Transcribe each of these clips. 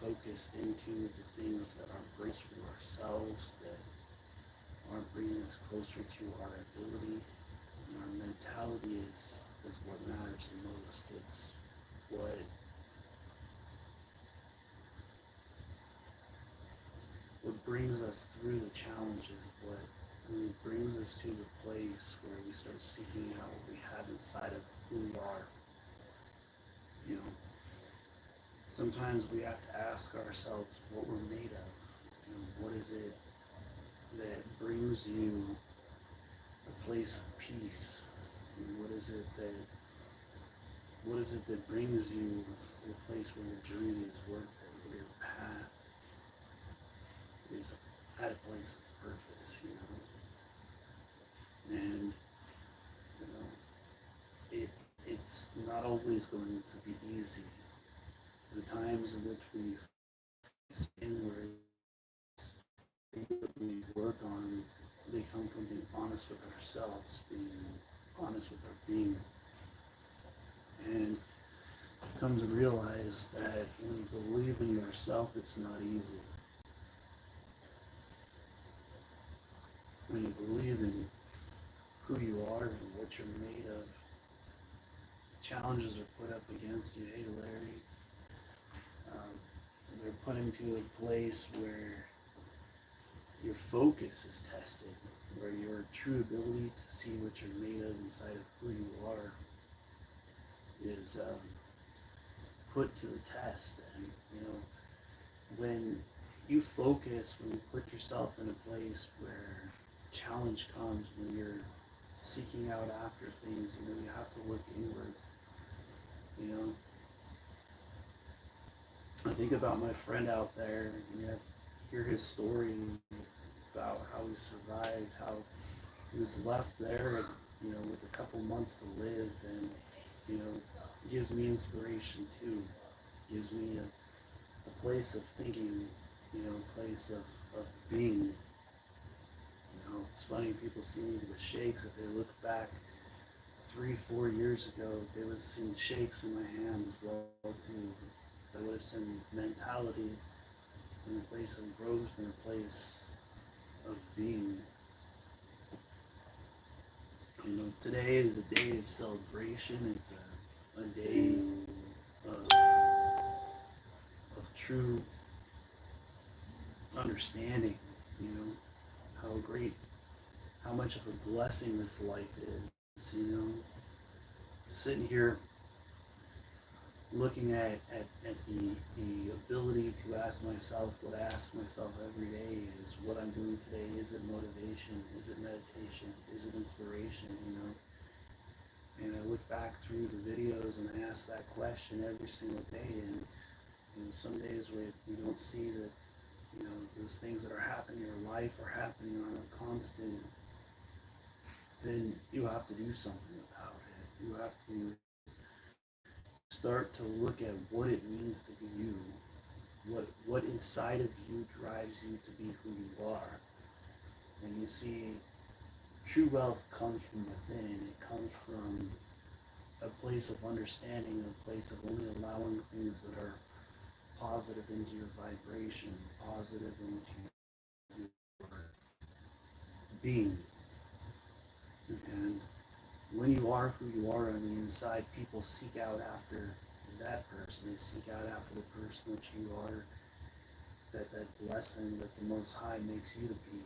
focused into the things that aren't bringing us to ourselves, that aren't bringing us closer to our ability. And our mentality is what matters the most. It's what brings us through the challenges, what really brings us to the place where we start seeking out what we have inside of who we are. You know, sometimes we have to ask ourselves what we're made of. What is it that brings you a place of peace? What is it that brings you to a place where your journey is worth it, where your path is at a place of purpose, And it's not always going to be easy. The times in which we face inward things that we work on, they come from being honest with ourselves, being honest with our being. And come to realize that when you believe in yourself, it's not easy. When you believe in who you are and what you're made of, challenges are put up against you. Hey, Larry, they're put into a place where your focus is tested, where your true ability to see what you're made of inside of who you are is put to the test. And when you focus, when you put yourself in a place where challenge comes, when you're seeking out after things, you have to look inwards. I think about my friend out there, and hear his story about how he survived, how he was left there, with a couple months to live, and gives me inspiration too. Gives me a place of thinking, a place of being. It's funny, people see me with shakes. If they look back 3-4 years ago, they would have seen shakes in my hand as well too. They would have seen mentality in a place of growth, in a place of being. Today is a day of celebration. It's a day of true understanding, how much of a blessing this life is, sitting here looking at the ability to ask myself what I ask myself every day is what I'm doing today. Is it motivation? Is it meditation? Is it inspiration? And I look back through the videos and I ask that question every single day. And some days where you don't see that those things that are happening in your life are happening on a constant, then you have to do something about it. You have to start to look at what it means to be you. What inside of you drives you to be who you are. And you see, true wealth comes from within. It comes from a place of understanding, a place of only allowing things that are positive into your vibration, positive into your being. And when you are who you are on the inside, people seek out after that person. They seek out after the person that you are, that blessing that the Most High makes you to be.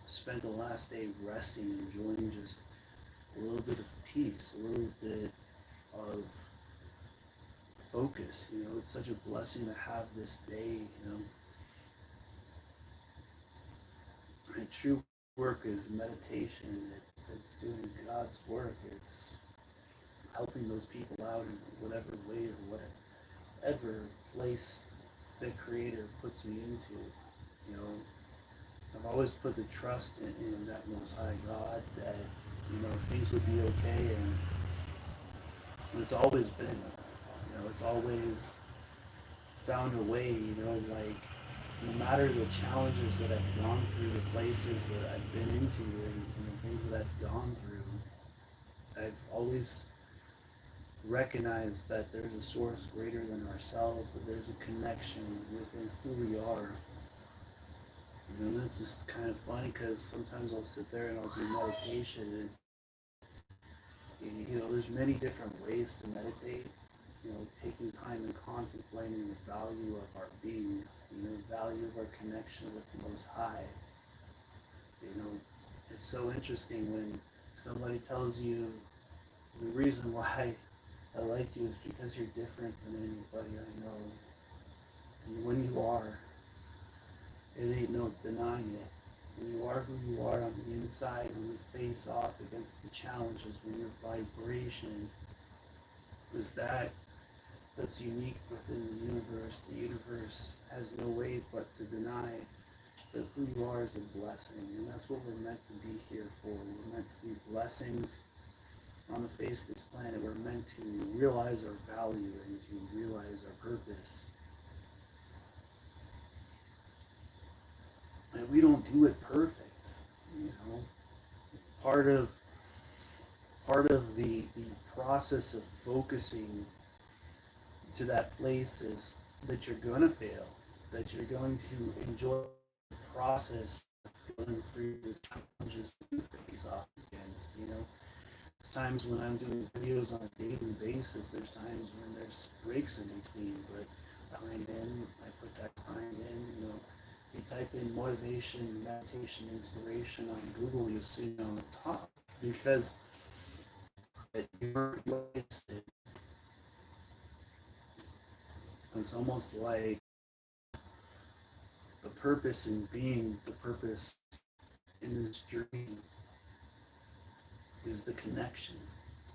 Spent the last day resting, enjoying just a little bit of peace, a little bit of focus. It's such a blessing to have this day. And true work is meditation. It's doing God's work. It's helping those people out in whatever way or whatever place the Creator puts me into. I've always put the trust in that Most High God that things would be okay, and it's always been. It's always found a way. Like, no matter the challenges that I've gone through, the places that I've been into, and the things that I've gone through, I've always recognize that there's a source greater than ourselves, that there's a connection within who we are. You know, that's just kind of funny because sometimes I'll sit there and I'll do meditation, and you know, there's many different ways to meditate. You know, taking time and contemplating the value of our being, you know, the value of our connection with the Most High. You know, it's so interesting when somebody tells you the reason why I like you is because you're different than anybody I know. And when you are, it ain't no denying it. When you are who you are on the inside, when you face off against the challenges, when your vibration is that's unique within the universe has no way but to deny that who you are is a blessing. And that's what we're meant to be here for. We're meant to be blessings on the face of this planet. We're meant to realize our value and to realize our purpose. And we don't do it perfect, you know. Part of the process of focusing to that place is that you're gonna fail, that you're going to enjoy the process of going through the challenges that you face off against, you know. There's times when I'm doing videos on a daily basis, there's times when there's breaks in between, but I put that time in, you know. You type in motivation, meditation, inspiration on Google, you'll see it on the top, because it's almost like the purpose in being, the purpose in this journey is the connection.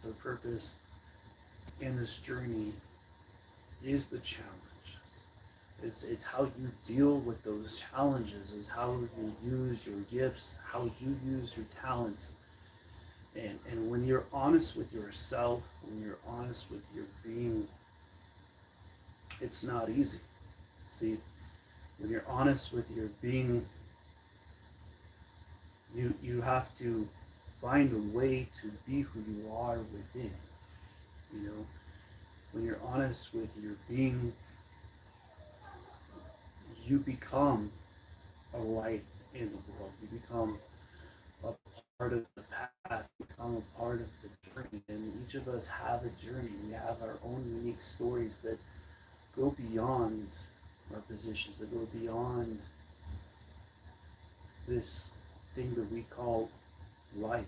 The purpose in this journey is the challenges. It's how you deal with those challenges, is how you use your gifts, how you use your talents. And when you're honest with yourself, when you're honest with your being, it's not easy. See, when you're honest with your being, you have to find a way to be who you are within. You know, when you're honest with your being, you become a light in the world. You become a part of the path, become a part of the journey. And each of us have a journey. We have our own unique stories that go beyond our positions, that go beyond this thing that we call life.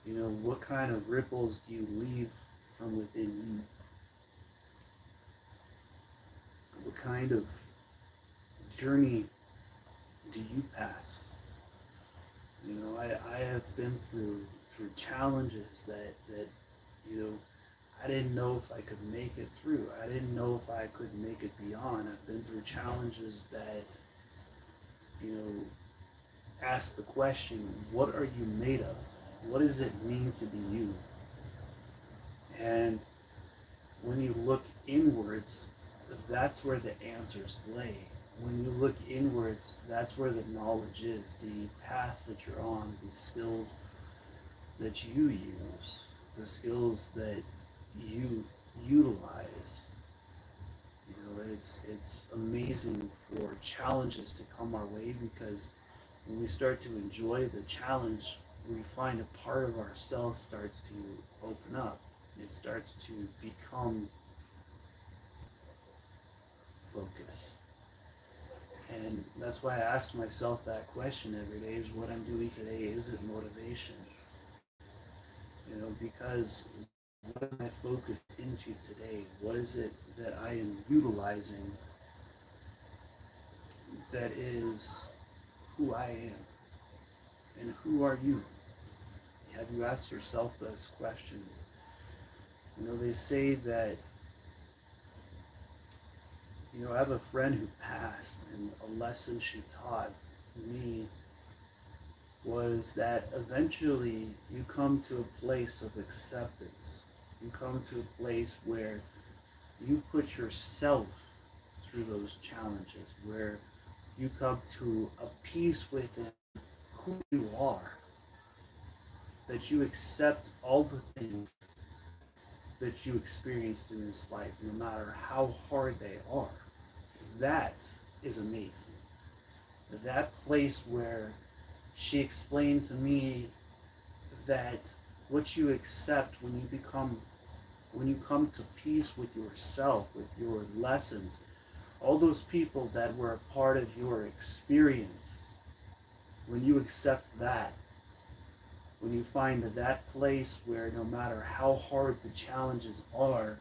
You know, what kind of ripples do you leave from within you? What kind of journey do you pass? You know, I have been through challenges that you know, I didn't know if I could make it through. I didn't know if I could make it beyond. I've been through challenges that, you know, ask the question, what are you made of? What does it mean to be you? And when you look inwards, that's where the answers lay. When you look inwards, that's where the knowledge is, the path that you're on, the skills that you use, the skills that you utilize. You know, it's amazing for challenges to come our way, because when we start to enjoy the challenge, we find a part of ourselves starts to open up. It starts to become focus. And that's why I ask myself that question every day, is what I'm doing today, is it motivation? You know, because what am I focused into today? What is it that I am utilizing that is who I am? And who are you? Have you asked yourself those questions? You know, they say that, you know, I have a friend who passed, and a lesson she taught me was that eventually you come to a place of acceptance. You come to a place where you put yourself through those challenges, where you come to a peace within who you are, that you accept all the things that you experienced in this life, no matter how hard they are. That is amazing. That place where she explained to me that what you accept when you come to peace with yourself, with your lessons, all those people that were a part of your experience, when you accept that, when you find that place where no matter how hard the challenges are,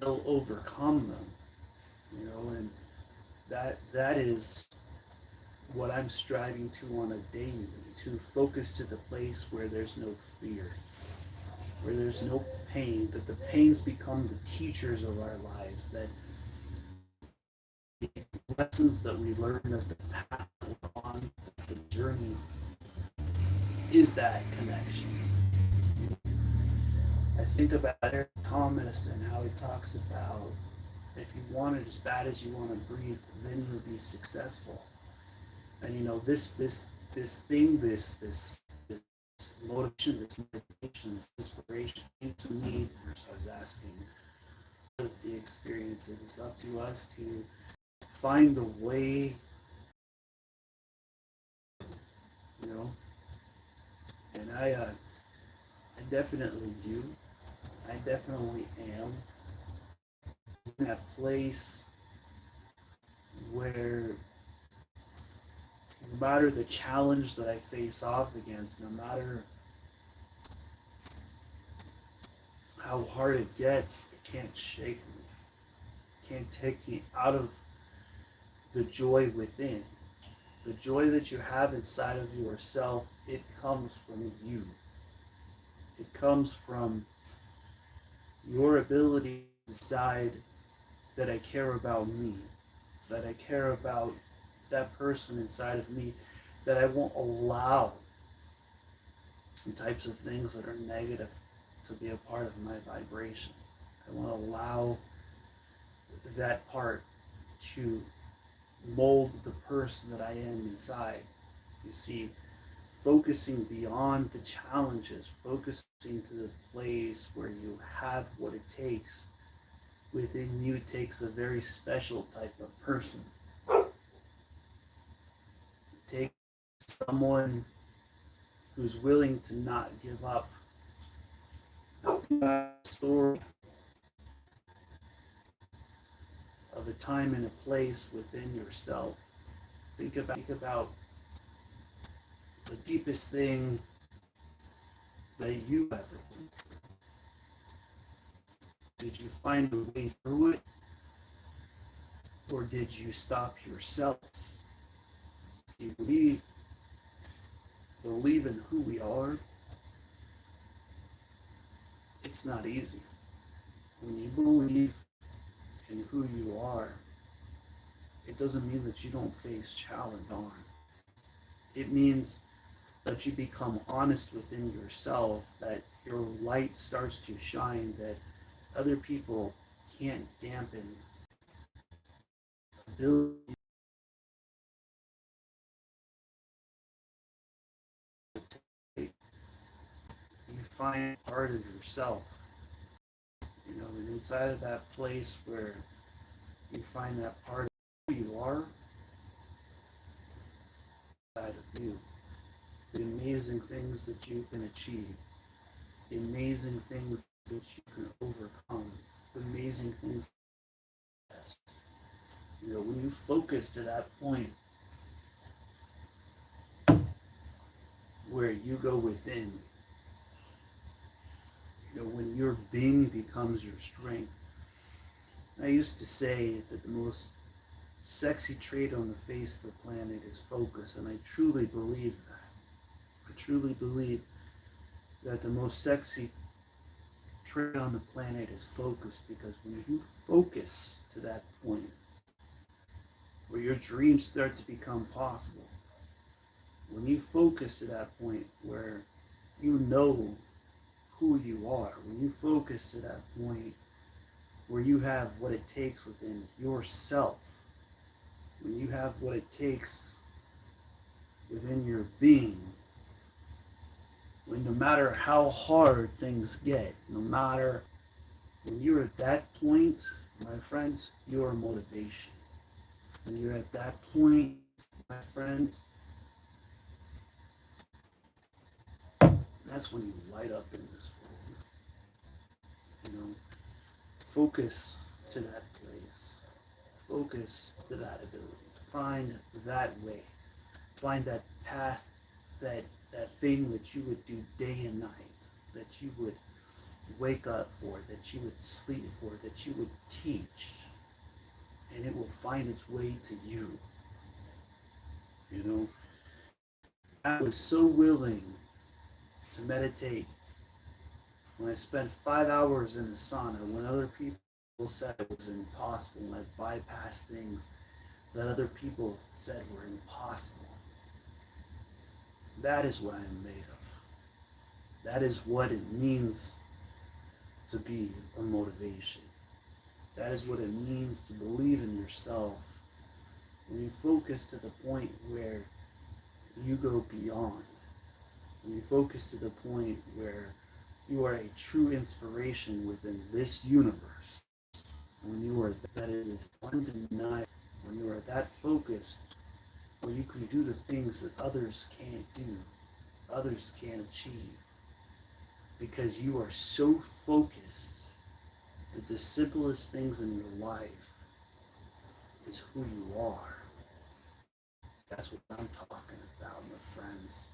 you'll overcome them, and that is what I'm striving to on a daily, to focus to the place where there's no fear, where there's no pain, that the pains become the teachers of our lives, that the lessons that we learn, that the path we're on, the journey is that connection. I think about Eric Thomas and how he talks about if you want it as bad as you want to breathe, then you'll be successful. And this thing, this motivation, this meditation, this inspiration came to me. I was asking the experience. It is up to us to find the way, and I definitely do. I definitely am in that place where no matter the challenge that I face off against, no matter how hard it gets, it can't shake me. It can't take me out of the joy within. The joy that you have inside of yourself, it comes from you. It comes from your ability to decide that I care about me, that I care about that person inside of me, that I won't allow the types of things that are negative to be a part of my vibration. I won't allow that part to mold the person that I am inside. You see, focusing beyond the challenges, focusing to the place where you have what it takes within you takes a very special type of person. It takes someone who's willing to not give up. A story of a time and a place within yourself. Think about the deepest thing that you ever went through. Did you find a way through it? Or did you stop yourselves? See, we believe in who we are. It's not easy. When you believe in who you are, it doesn't mean that you don't face challenge on. It means that you become honest within yourself, that your light starts to shine, that other people can't dampen the ability. You find part of yourself, and inside of that place where you find that part of who you are, inside of you, the amazing things that you can achieve, the amazing things that you can overcome, the amazing things. When you focus to that point where you go within, when your being becomes your strength. I used to say that the most sexy trait on the face of the planet is focus, and I truly believe that. I truly believe that the most sexy trait on the planet is focus, because when you focus to that point where your dreams start to become possible, when you focus to that point where you know who you are, when you focus to that point where you have what it takes within yourself, when you have what it takes within your being, When no matter how hard things get, no matter when you're at that point, my friends, your motivation. When you're at that point, my friends, that's when you light up in this world. You know, focus to that place. Focus to that ability. Find that way. Find that path, that thing that you would do day and night, that you would wake up for, that you would sleep for, that you would teach, and it will find its way to you. You know, I was so willing to meditate when I spent 5 hours in the sauna when other people said it was impossible, and I bypassed things that other people said were impossible. That is what I am made of. That is what it means to be a motivation. That is what it means to believe in yourself. When you focus to the point where you go beyond, when you focus to the point where you are a true inspiration within this universe, when you are that it is undeniable, when you are that focused, where you can do the things that others can't do, others can't achieve, because you are so focused that the simplest things in your life is who you are. That's what I'm talking about, my friends.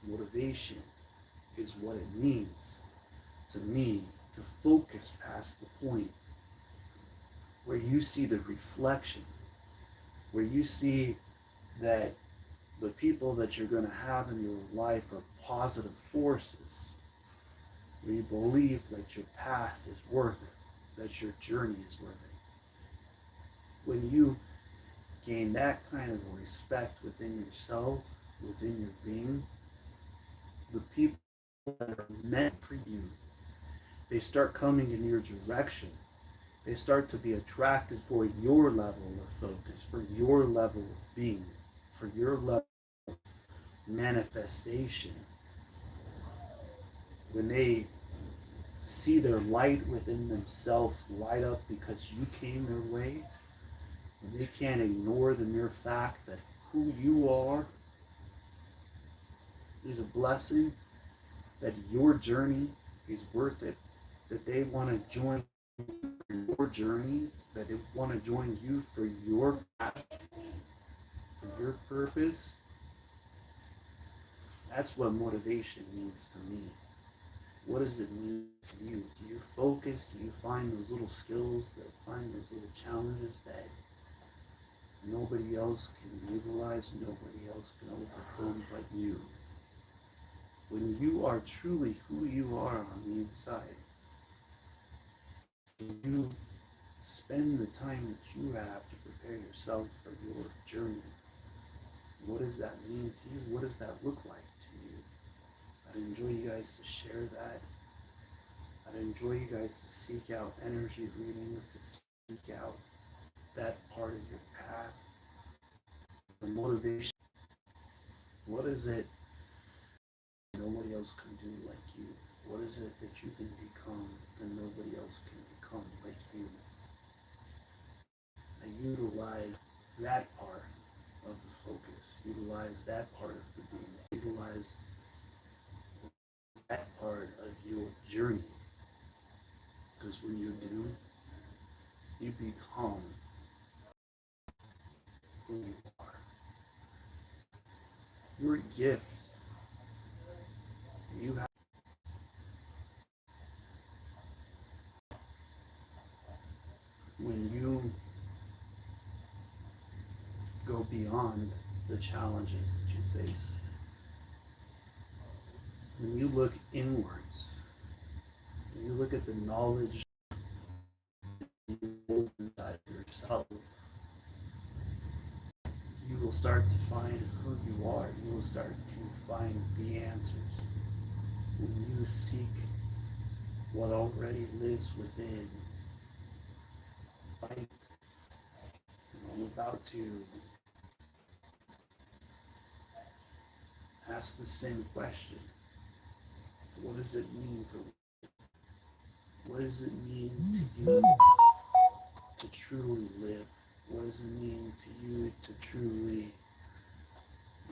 Motivation is what it means to me to focus past the point where you see the reflection, where you see that the people that you're going to have in your life are positive forces, where you believe that your path is worth it, that your journey is worth it. When you gain that kind of respect within yourself, within your being, the people that are meant for you, they start coming in your direction. They start to be attracted for your level of focus, for your level of being, for your level of manifestation. When they see their light within themselves light up because you came their way, and they can't ignore the mere fact that who you are is a blessing, that your journey is worth it, that they want to join your journey, that they want to join you for your path, for your purpose. That's what motivation means to me. What does it mean to you? Do you focus? Do you find those little skills, that find those little challenges that nobody else can utilize, nobody else can overcome but you? When you are truly who you are on the inside, you spend the time that you have to prepare yourself for your journey. What does that mean to you? What does that look like to you? I'd enjoy you guys to share that. I'd enjoy you guys to seek out energy readings, to seek out that part of your path, the motivation. What is it nobody else can do like you? What is it that you can become and nobody else can become like you? And utilize that part of the focus. Utilize that part of the being. Utilize that part of your journey. Because when you do, you become who you are. Your gifts, you have. When you go beyond the challenges that you face, when you look inwards, when you look at the knowledge you hold inside yourself, you will start to find who you are. You will start to find the answers. When you seek what already lives within, like I'm about to ask the same question. What does it mean to what does it mean to you to truly live? What does it mean to you to truly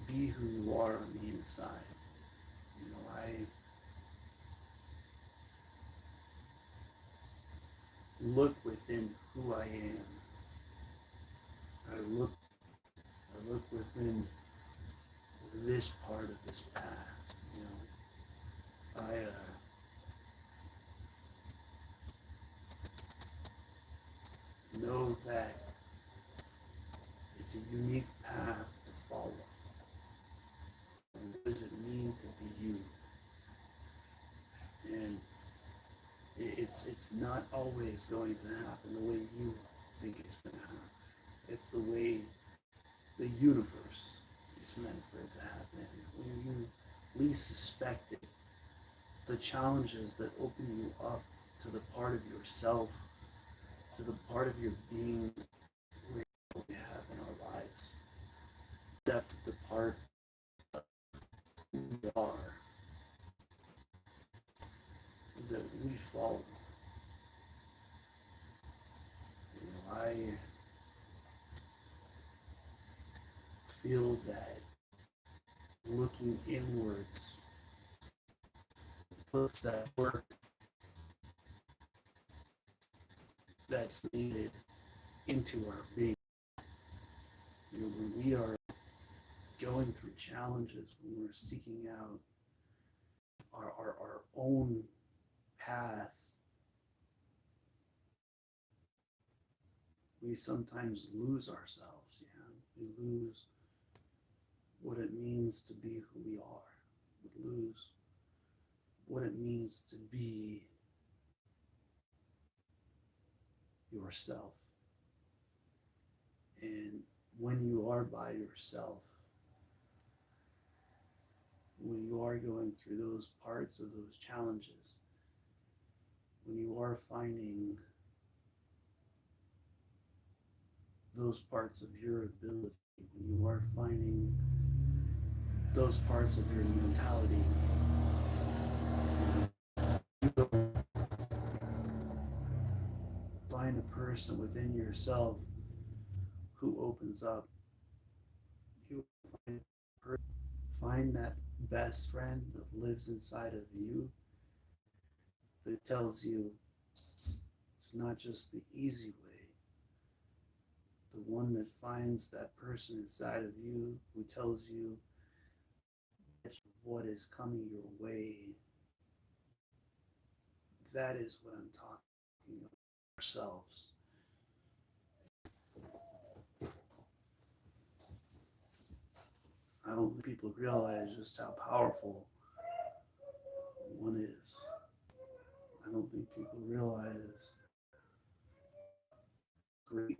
be who you are on the inside? You know, I look within who I am. I look I look within this part of this path. You know, I know that it's a unique path to follow. And what does it mean to be you? And it's not always going to happen the way you think it's going to happen. It's the way the universe is meant for it to happen. When you least suspect it, the challenges that open you up to the part of yourself, to the part of your being we have in our lives, depth of the part of who we are that we follow. You know, I feel that looking inwards puts that work that's needed into our being. You know, when we are going through challenges, when we're seeking out our own path, we sometimes lose ourselves. You know, we lose what it means to be who we are. We lose what it means to be yourself. And when you are by yourself, when you are going through those parts of those challenges, when you are finding those parts of your ability, when you are finding those parts of your mentality, you find a person within yourself who opens up. You find that best friend that lives inside of you that tells you it's not just the easy way. The one that finds that person inside of you who tells you what is coming your way. That is what I'm talking about. Ourselves. I don't think people realize just how powerful one is. I don't think people realize great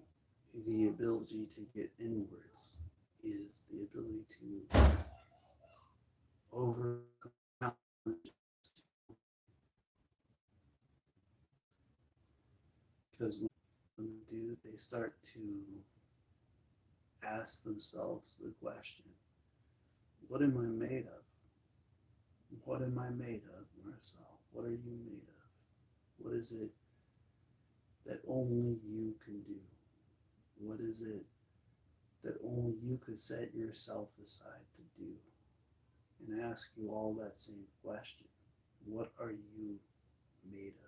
the ability to get inwards is the ability to overcome challenges. Because when they do, they start to ask themselves the question, what am I made of? What am I made of, Marcel? What are you made of? What is it that only you can do? What is it that only you could set yourself aside to do? And ask you all that same question. What are you made of?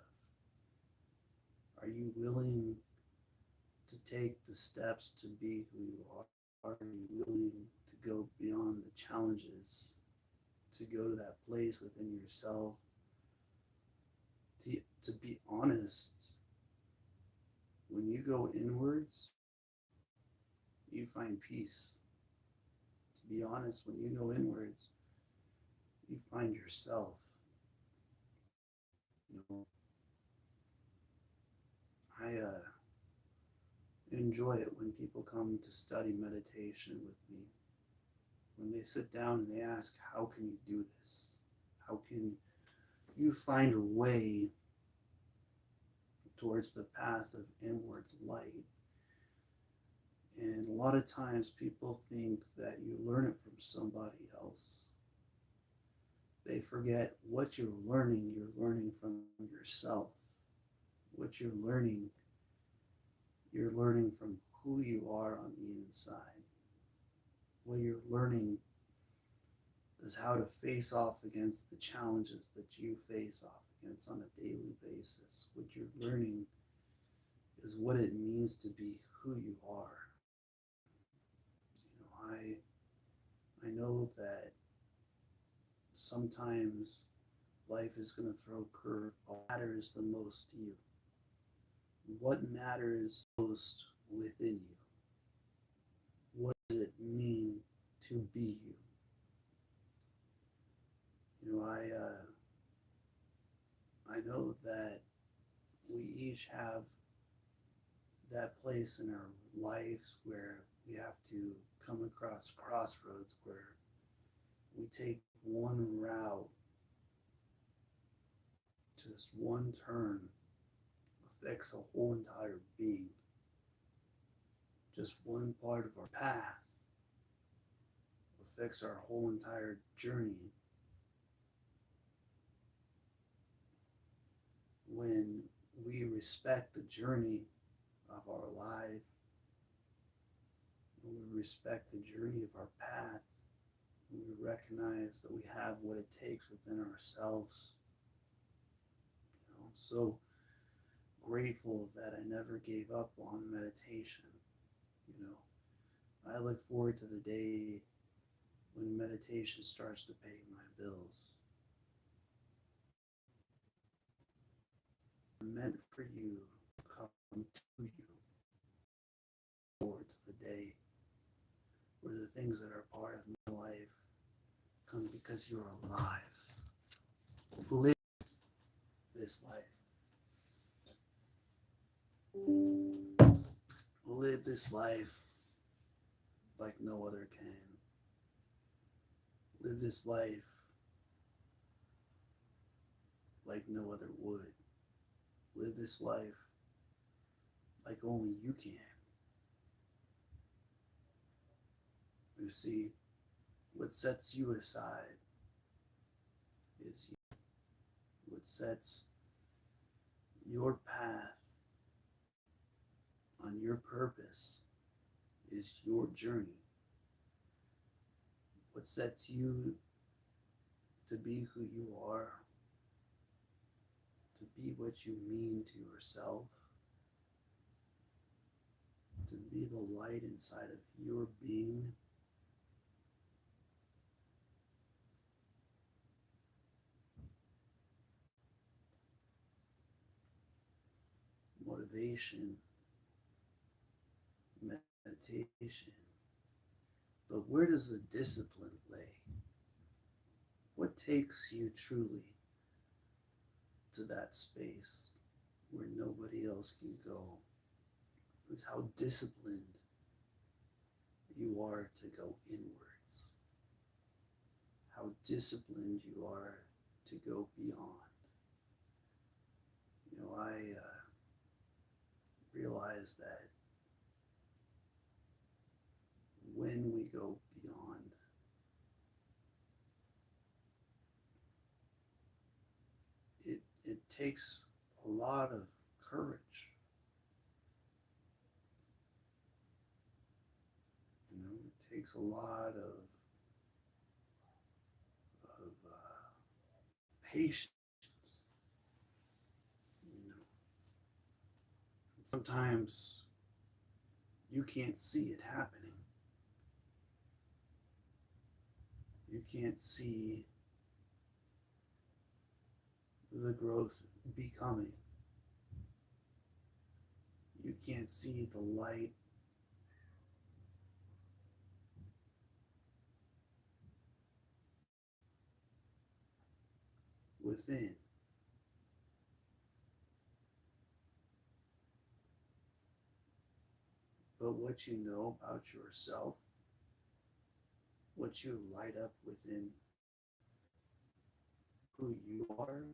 Are you willing to take the steps to be who you are? Are you willing to go beyond the challenges, to go to that place within yourself, to be honest? When you go inwards, you find peace. To be honest, when you go inwards, you find yourself. You know, I enjoy it when people come to study meditation with me. When they sit down and they ask, how can you do this? How can you find a way towards the path of inwards light? And a lot of times people think that you learn it from somebody else. They forget what you're learning from yourself. What you're learning from who you are on the inside. What you're learning is how to face off against the challenges that you face off against on a daily basis. What you're learning is what it means to be who you are. I know that sometimes life is going to throw curve. What matters the most to you? What matters most within you? What does it mean to be you? I know that we each have that place in our lives where we have to come across crossroads where we take one route, just one turn affects a whole entire being. Just one part of our path affects our whole entire journey. When we respect the journey of our life, when we respect the journey of our path, when we recognize that we have what it takes within ourselves. So grateful that I never gave up on meditation. I look forward to the day when meditation starts to pay my bills. Meant for you to come to you. Forward to the day where the things that are part of my life come because you're alive. Live this life. Live this life like no other can. Live this life like no other would. Live this life like only you can. You see, what sets you aside is you. What sets your path on your purpose is your journey. What sets you to be who you are, to be what you mean to yourself, to be the light inside of your being. Motivation, meditation. But where does the discipline lay? What takes you truly to that space where nobody else can go? Is how disciplined you are to go inwards. How disciplined you are to go beyond. I realize that when we go beyond, it takes a lot of courage. It takes a lot of patience. Sometimes you can't see it happening. You can't see the growth becoming. You can't see the light within. But what you know about yourself, what you light up within who you are,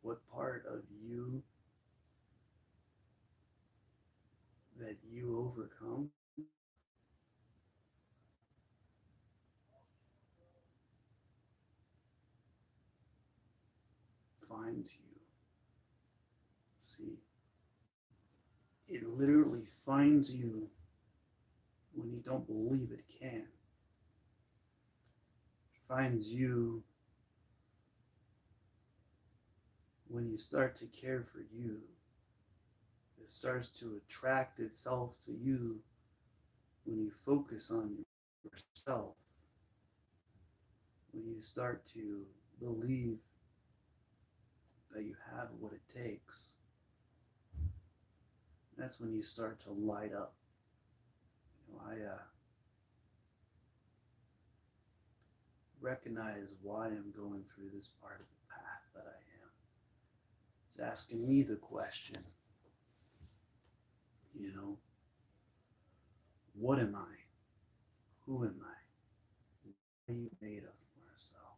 what part of you that you overcome, finds you. See, it literally finds you when you don't believe it can. It finds you when you start to care for you. It starts to attract itself to you when you focus on yourself. When you start to believe that you have what it takes. That's when you start to light up. I recognize why I'm going through this part of the path that I am. It's asking me the question, what am I? Who am I? What are you made of for yourself?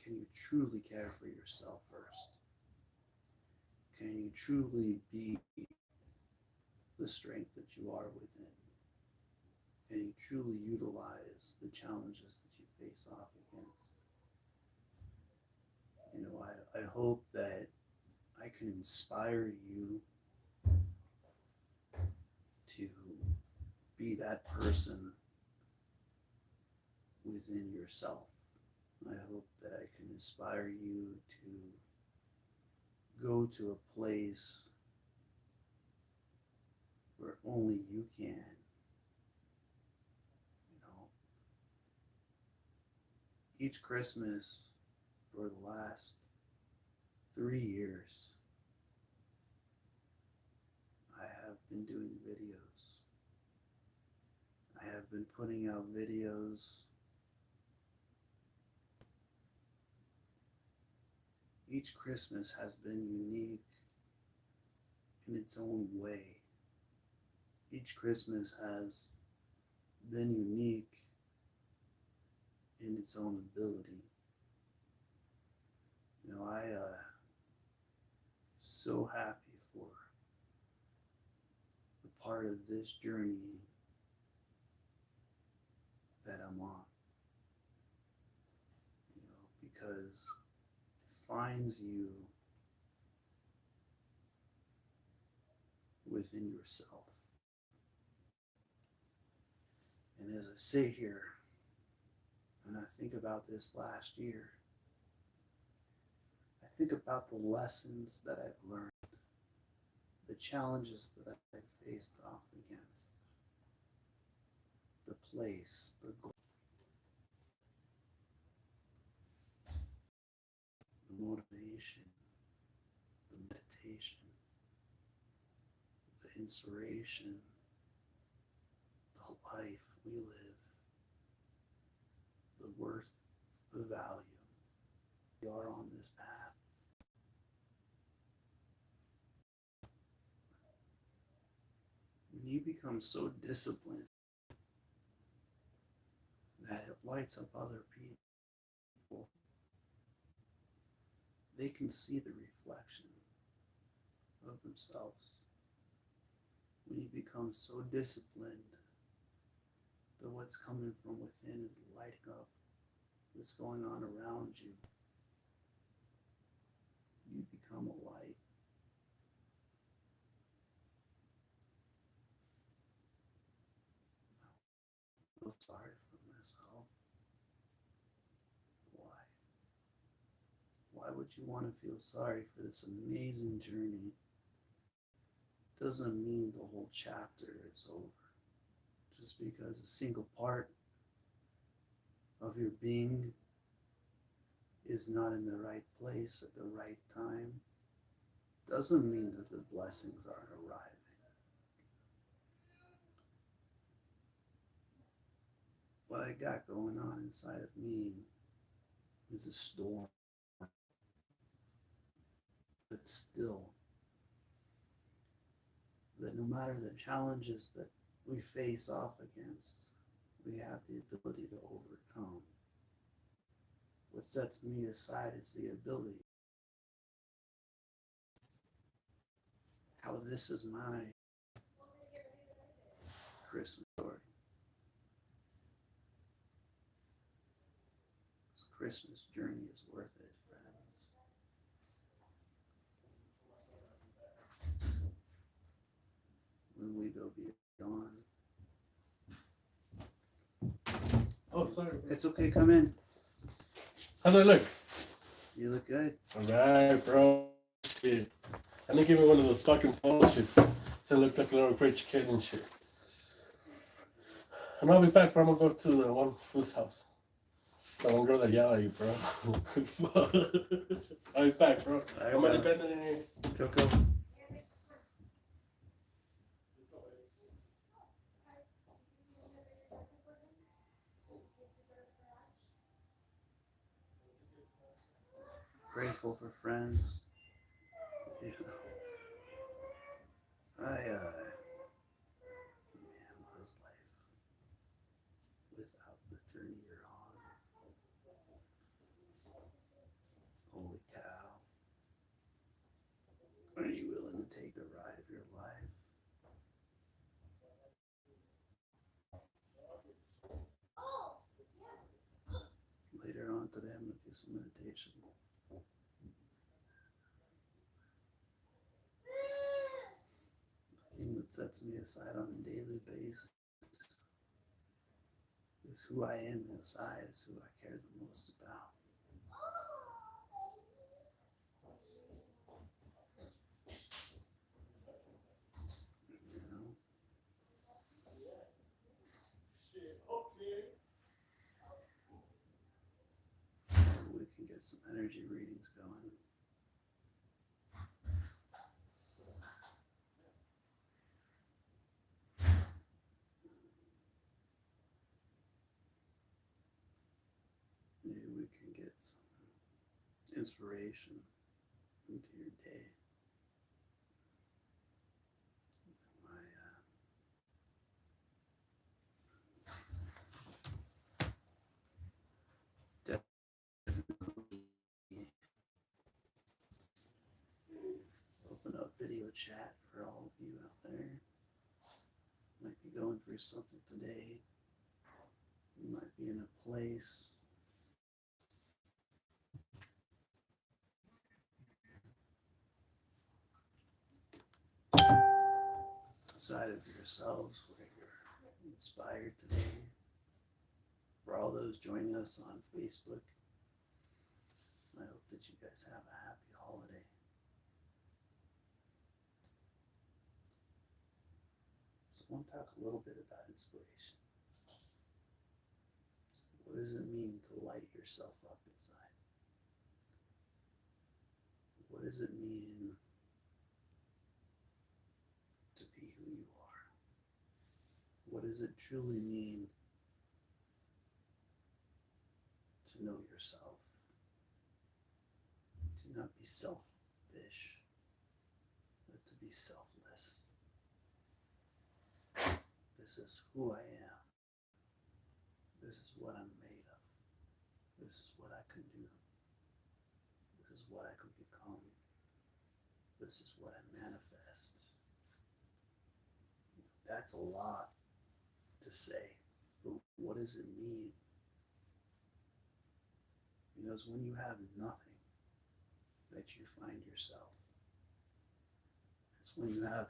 Can you truly care for yourself first? Can you truly be the strength that you are within? Can you truly utilize the challenges that you face off against? I hope that I can inspire you to be that person within yourself. I hope that I can inspire you to go to a place where only you can. Each Christmas for the last 3 years, I have been doing videos. I have been putting out videos. Each Christmas has been unique in its own way. Each Christmas has been unique in its own ability. I so happy for the part of this journey that I'm on. Because it finds you within yourself. And as I sit here and I think about this last year, I think about the lessons that I've learned, the challenges that I've faced off against, the place, the goal, the motivation, the meditation, the inspiration, the life we live, the worth, the value. We are on this path. When you become so disciplined that it lights up other people, they can see the reflection of themselves. When you become so disciplined that what's coming from within is lighting up what's going on around you, you become a light. I feel sorry for myself. Why? Why would you want to feel sorry for this amazing journey? Doesn't mean the whole chapter is over. Just because a single part of your being is not in the right place at the right time doesn't mean that the blessings aren't arriving. What I got going on inside of me is a storm that's still, that no matter the challenges that we face off against, we have the ability to overcome. What sets me aside is the ability. How this is my Christmas story. This Christmas journey is worth it, friends. go beyond. Oh, sorry. It's okay, come in. How do I look? You look good. Alright, bro. Shit. And they give me one of those fucking photo shits. So I look like a little rich kid and shit. And I'll be back, bro. I'm gonna go to the one food's house. The one girl that yelled at you, bro. I'll be back, bro. I'm independent in here. Coco. Grateful for friends. Yeah. Man, what is life without the journey you're on? Holy cow. Are you willing to take the ride of your life? Later on today, I'm going to do some meditation. The thing that sets me aside on a daily basis is who I am inside, is who I care the most about. You know? We can get some energy readings going. Maybe we can get some inspiration into your day. Definitely open up video chat for all of you out there. Might be going through something today. You might be in a place outside of yourselves where you're inspired today. For all those joining us on Facebook, I hope that you guys have a happy holiday. So I want to talk a little bit about inspiration. What does it mean to light yourself up inside? What does it mean to be who you are? What does it truly mean to know yourself? To not be selfish, but to be selfless. This is who I am. This is what I'm made of. This is what I can do. This is what I can become. This is what I manifest. That's a lot to say, but what does it mean? Because when you have nothing, that you find yourself. It's when you have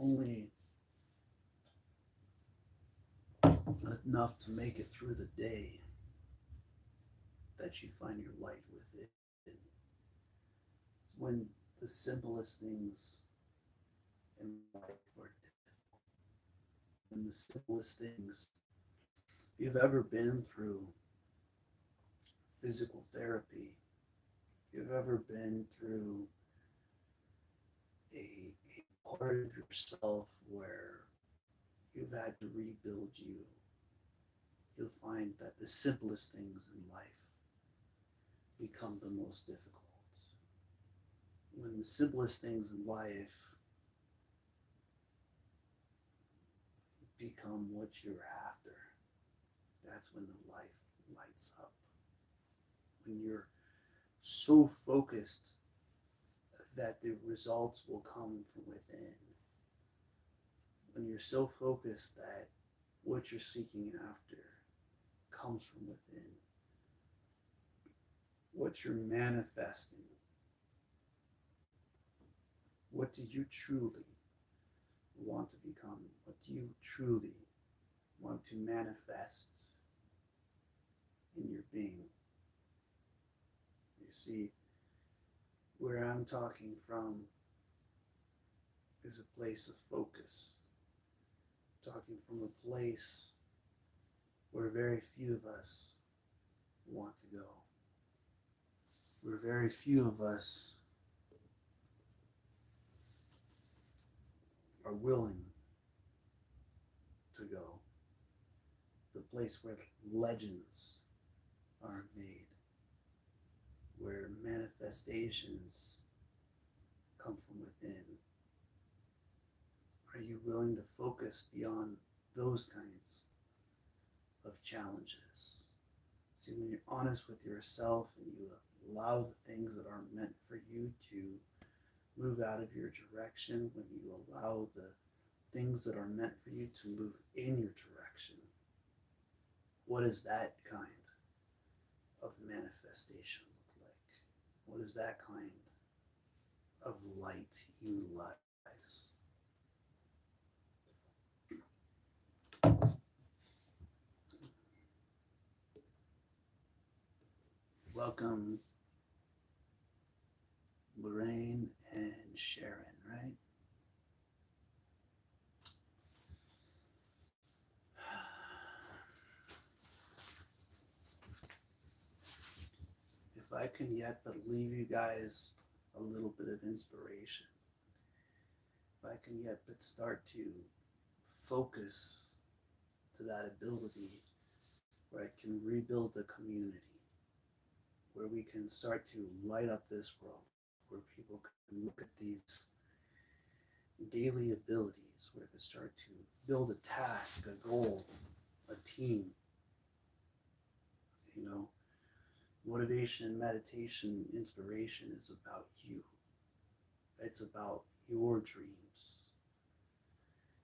only enough to make it through the day that you find your light within. It's when the simplest things in life are difficult. When the simplest things, if you've ever been through physical therapy, if you've ever been through a part of yourself where you've had to rebuild you, you'll find that the simplest things in life become the most difficult. When the simplest things in life become what you're after, that's when the life lights up. When you're so focused that the results will come from within. When you're so focused that what you're seeking after comes from within. What you're manifesting. What do you truly want to become? What do you truly want to manifest in your being? You see, where I'm talking from is a place of focus. I'm talking from a place where very few of us want to go. Where very few of us are willing to go. The place where legends are made, where manifestations come from within. Are you willing to focus beyond those kinds of challenges? See, when you're honest with yourself and you allow the things that aren't meant for you to move out of your direction, when you allow the things that are meant for you to move in your direction, what does that kind of manifestation look like? What does that kind of light utilize? Welcome, Lorraine and Sharon, right? If I can yet but leave you guys a little bit of inspiration, if I can yet but start to focus to that ability where I can rebuild the community, where we can start to light up this world, where people can look at these daily abilities, where we can start to build a task, a goal, a team. You know, motivation, meditation, inspiration is about you. It's about your dreams.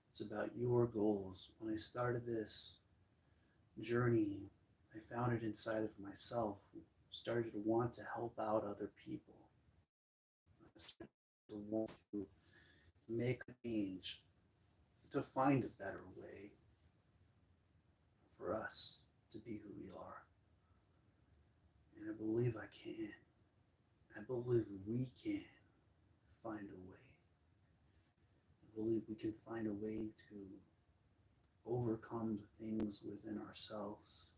It's about your goals. When I started this journey, I found it inside of myself. Started to want to help out other people. I started to want to make a change, to find a better way for us to be who we are. And I believe I can. I believe we can find a way. I believe we can find a way to overcome the things within ourselves.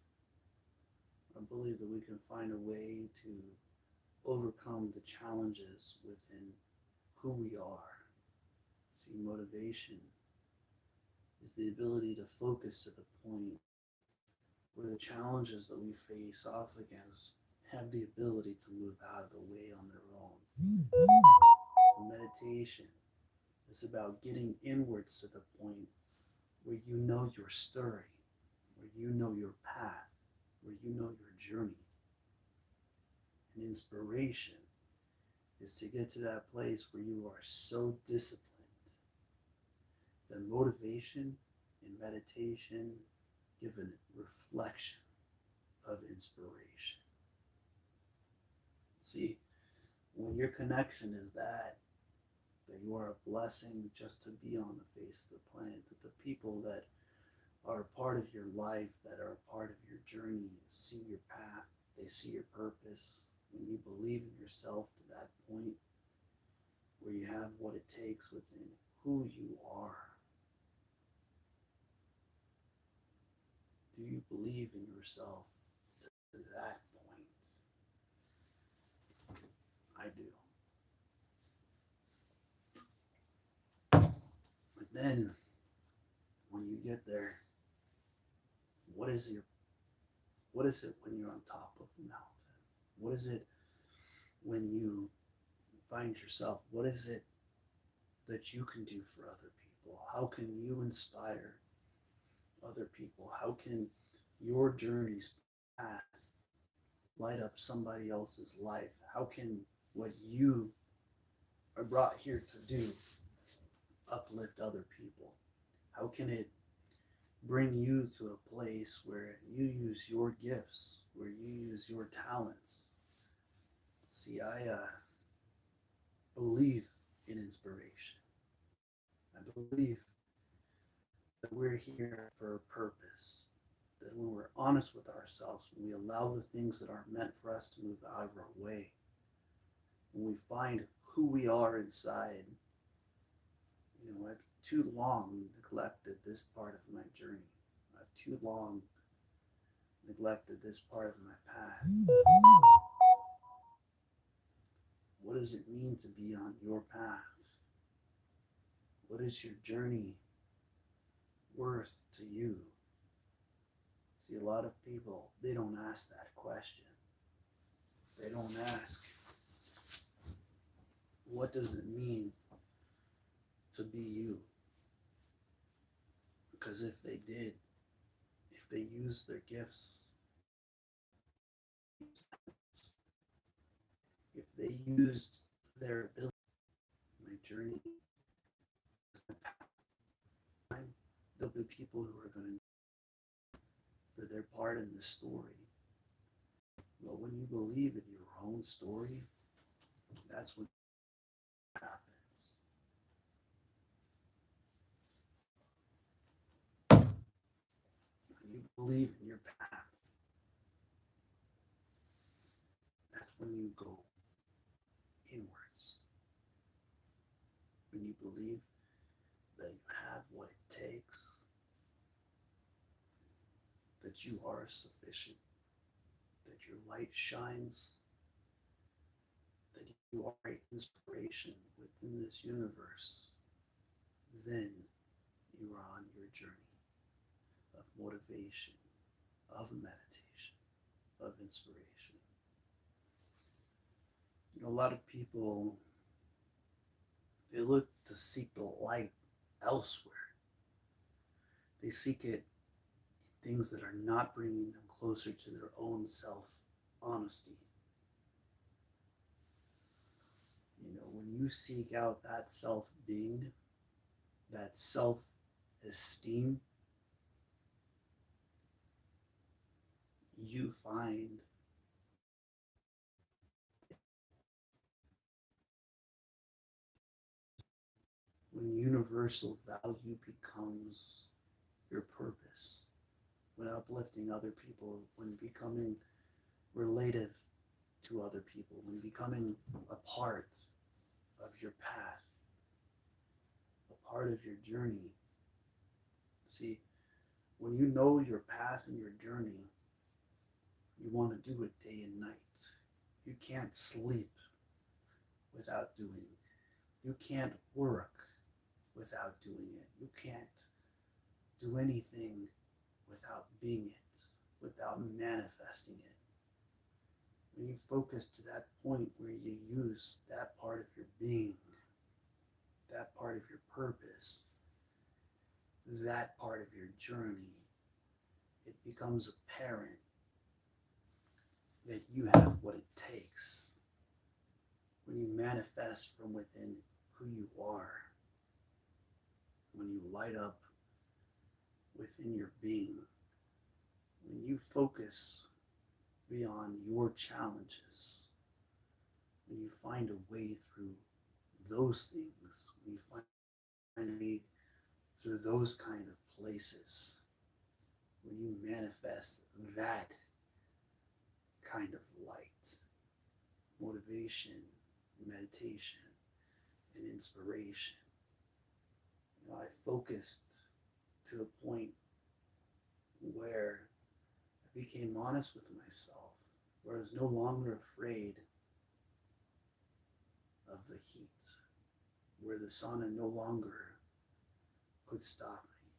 I believe that we can find a way to overcome the challenges within who we are. See, motivation is the ability to focus to the point where the challenges that we face off against have the ability to move out of the way on their own. Meditation is about getting inwards to the point where you know your story, where you know your path, where you know your journey. And inspiration is to get to that place where you are so disciplined that motivation and meditation give a reflection of inspiration. See, when your connection is that you are a blessing just to be on the face of the planet, that the people that are a part of your life, that are a part of your journey, see your path, they see your purpose. When you believe in yourself to that point where you have what it takes within who you are. Do you believe in yourself to that point? I do. But then, when you get there, what is it when you're on top of the mountain? What is it when you find yourself? What is it that you can do for other people? How can you inspire other people? How can your journey's path light up somebody else's life? How can what you are brought here to do uplift other people? How can it bring you to a place where you use your gifts, where you use your talents? See, I believe in inspiration. I believe that we're here for a purpose. That when we're honest with ourselves, when we allow the things that aren't meant for us to move out of our way, when we find who we are inside, I've too long neglected this part of my journey. I've too long neglected this part of my path. What does it mean to be on your path? What is your journey worth to you? See, a lot of people, they don't ask that question. They don't ask, what does it mean to be you? Because if they did, if they used their gifts, if they used their ability, my journey, there'll be people who are going to for their part in the story. But when you believe in your own story, that's what happens. When you believe in your path, that's when you go inwards. When you believe that you have what it takes, that you are sufficient, that your light shines, that you are an inspiration within this universe, then you are on your journey of motivation, of meditation, of inspiration. A lot of people, they look to seek the light elsewhere. They seek it in things that are not bringing them closer to their own self-honesty. When you seek out that self-being, that self-esteem, you find when universal value becomes your purpose, when uplifting other people, when becoming relative to other people, when becoming a part of your path, a part of your journey. See, when you know your path and your journey, you want to do it day and night. You can't sleep without doing it. You can't work without doing it. You can't do anything without being it, without manifesting it. When you focus to that point where you use that part of your being, that part of your purpose, that part of your journey, it becomes apparent that you have what it takes. When you manifest from within who you are, when you light up within your being, when you focus beyond your challenges, when you find a way through those things, when you find a way through those kind of places, when you manifest that kind of light, motivation, meditation, and inspiration. I focused to a point where I became honest with myself, where I was no longer afraid of the heat, where the sauna no longer could stop me.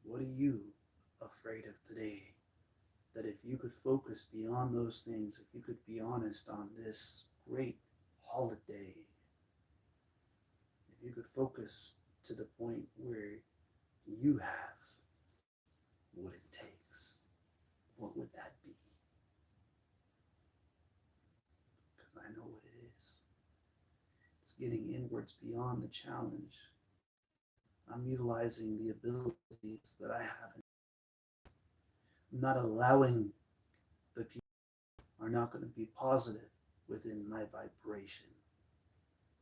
What are you afraid of today? That if you could focus beyond those things, if you could be honest on this great holiday, if you could focus to the point where you have what it takes, what would that be? Because I know what it is. It's getting inwards beyond the challenge. I'm utilizing the abilities that I have. I'm not allowing the people who are not going to be positive within my vibration.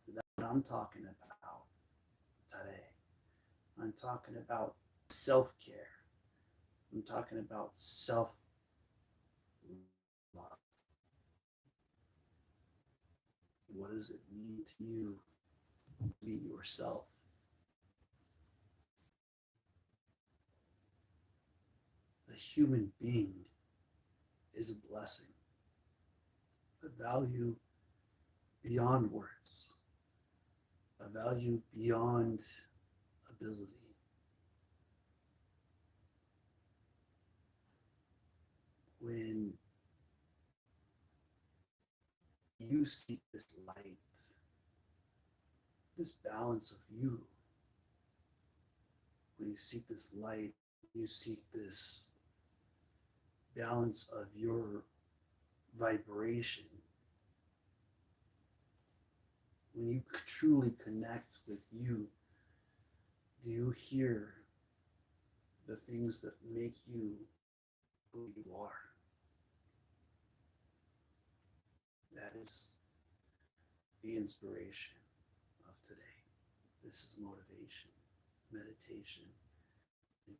So that's what I'm talking about. today. I'm talking about self-care. I'm talking about self-love. What does it mean to you to be yourself? A human being is a blessing, a value beyond words, a value beyond ability. When you seek this light, this balance of you, when you seek this light, you seek this balance of your vibration, when you truly connect with you, do you hear the things that make you who you are? That is the inspiration of today. This is motivation, meditation,